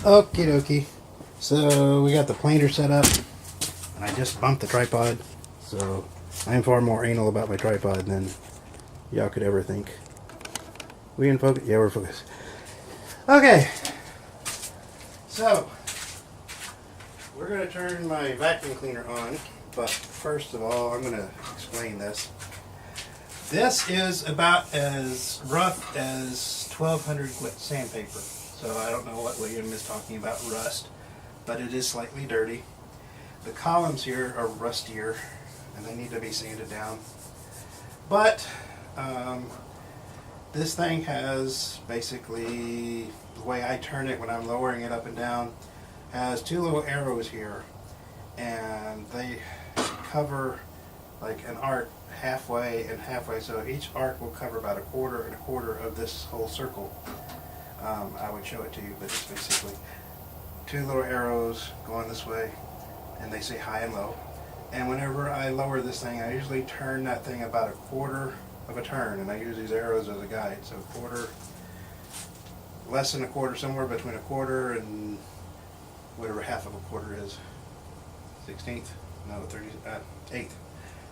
Okie dokie. So we got the planer set up, and I just bumped the tripod. So I'm far more anal about my tripod than y'all could ever think. We in focus? Yeah, we're focused. Okay. So we're going to turn my vacuum cleaner on, but first of all, I'm going to explain this. This is about as rough as 1200 grit sandpaper. So I don't know what William is talking about rust, but it is slightly dirty. The columns here are rustier and they need to be sanded down. But this thing has basically, the way I turn it when I'm lowering it up and down, has two little arrows here, and they cover like an arc halfway and halfway, so each arc will cover about a quarter and a quarter of this whole circle. I would show it to you, but it's basically two little arrows going this way, and they say high and low. And whenever I lower this thing, I usually turn that thing about a quarter of a turn, and I use these arrows as a guide. So quarter, less than a quarter, somewhere between a quarter and whatever half of a quarter is. 16th? No, 8th.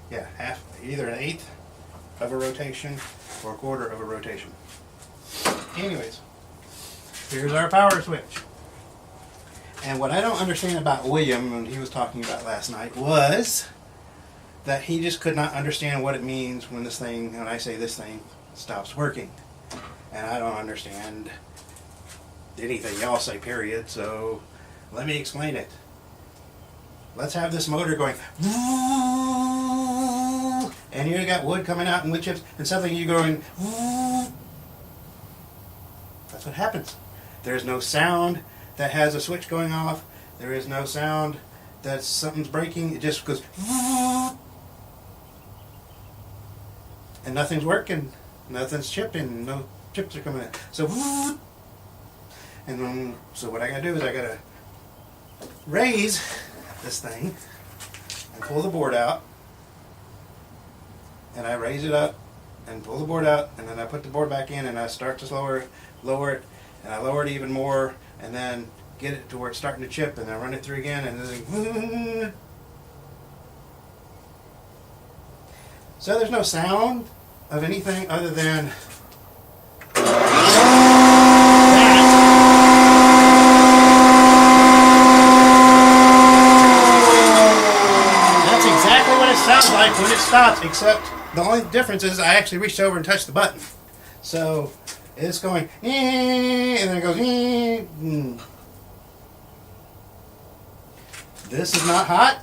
Yeah, half, either an eighth of a rotation or a quarter of a rotation. Anyways, here's our power switch. And what I don't understand about William, when he was talking about last night, was that he just could not understand what it means when this thing, when I say this thing, stops working. And I don't understand anything y'all say, period, so let me explain it. Let's have this motor going, and you got wood coming out and wood chips, and suddenly you're going, that's what happens. There's no sound that has a switch going off. There is no sound that something's breaking. It just goes, and nothing's working. Nothing's chipping. No chips are coming in. So, and then, so what I gotta do is I gotta raise this thing and pull the board out, and I raise it up and pull the board out, and then I put the board back in, and I start to lower it, and I lower it even more, and then get it to where it's starting to chip, and I run it through again, and then so there's no sound of anything other than sounds like when it stops, except the only difference is I actually reached over and touched the button. So it's going, and then it goes, This is not hot.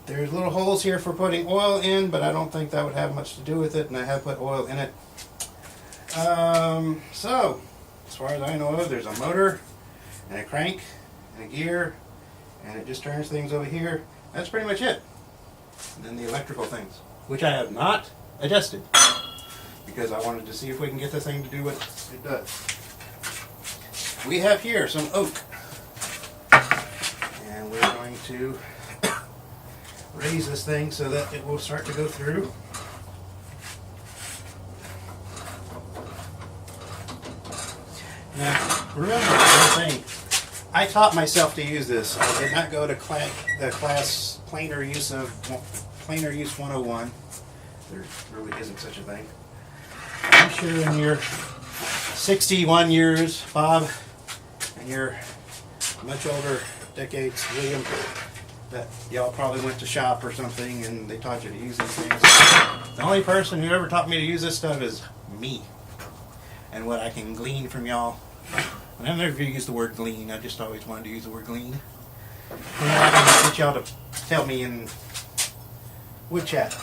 There's little holes here for putting oil in, but I don't think that would have much to do with it, and I have put oil in it. So, as far as I know, there's a motor, and a crank, and a gear, and it just turns things over here. That's pretty much it. And then the electrical things, which I have not adjusted, because I wanted to see if we can get this thing to do what it does. We have here some oak, and we're going to raise this thing so that it will start to go through. Now, remember one thing. I taught myself to use this. I did not go to the class planer use 101. There really isn't such a thing. I'm sure in your 61 years, Bob, and your much older decades, William, that y'all probably went to shop or something and they taught you to use these things. The only person who ever taught me to use this stuff is me. And what I can glean from y'all. And I've never used the word glean. I just always wanted to use the word glean. And I can get y'all to tell me in wood chat.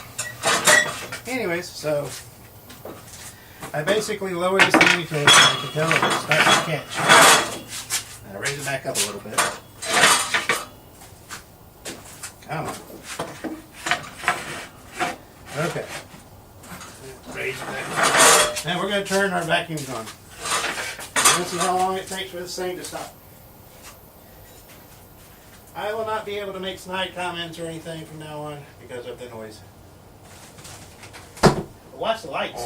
Anyways, so I basically lower this thing because I can tell it starts to catch. And I raise it back up a little bit. Come on. Okay. Raise it back. Now we're going to turn our vacuums on. Let's see how long it takes for this thing to stop. I will not be able to make snide comments or anything from now on because of the noise. But watch the lights.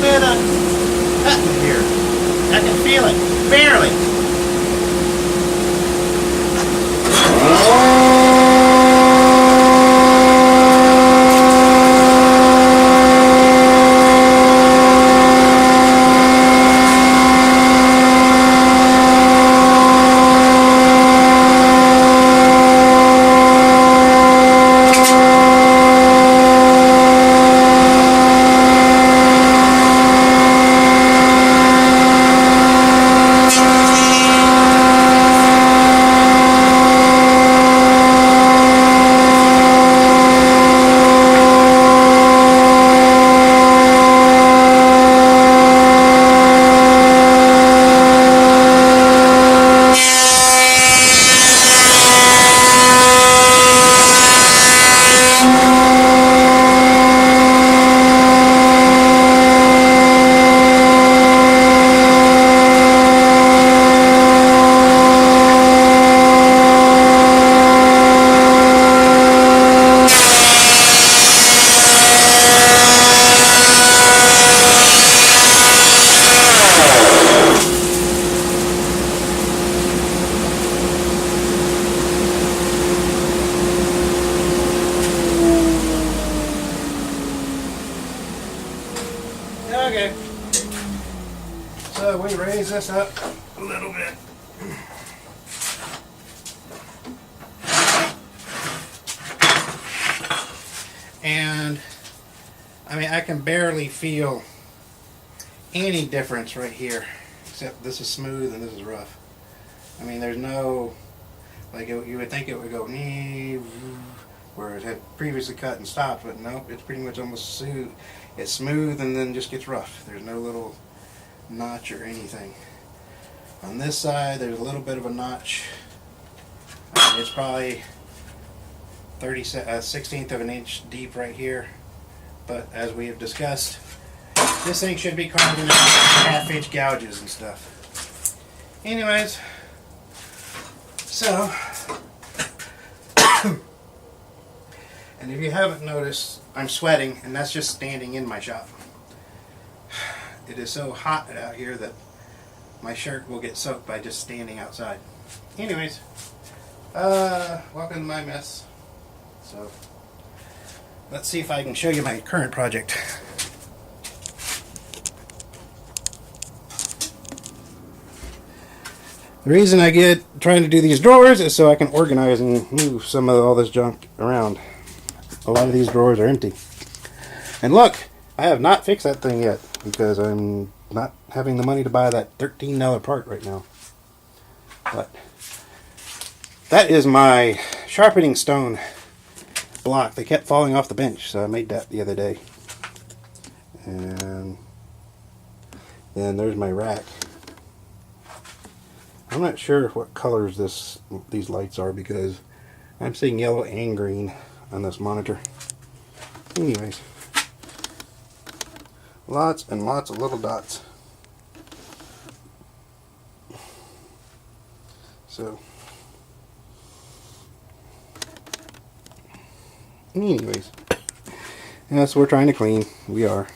bit of cutting here. I can feel it, barely. Okay, so we raise this up a little bit. And I mean, I can barely feel any difference right here, except this is smooth and this is rough. I mean, there's no, like you would think it would go where it had previously cut and stopped, but nope, it's pretty much almost smooth. It's smooth and then just gets rough. There's no little notch or anything. On this side, there's a little bit of a notch. It's probably 1/16 of an inch deep right here. But as we have discussed, this thing should be carved into half-inch gouges and stuff. Anyways, so, and if you haven't noticed, I'm sweating, and that's just standing in my shop. It is so hot out here that my shirt will get soaked by just standing outside. Anyways, welcome to my mess. So, let's see if I can show you my current project. The reason I get trying to do these drawers is so I can organize and move some of all this junk around. A lot of these drawers are empty. And look, I have not fixed that thing yet because I'm not having the money to buy that $13 part right now. But that is my sharpening stone block. They kept falling off the bench, so I made that the other day. And then there's my rack. I'm not sure what colors these lights are because I'm seeing yellow and green on this monitor. Anyways, lots and lots of little dots. So, anyways, yes, we're trying to clean. We are.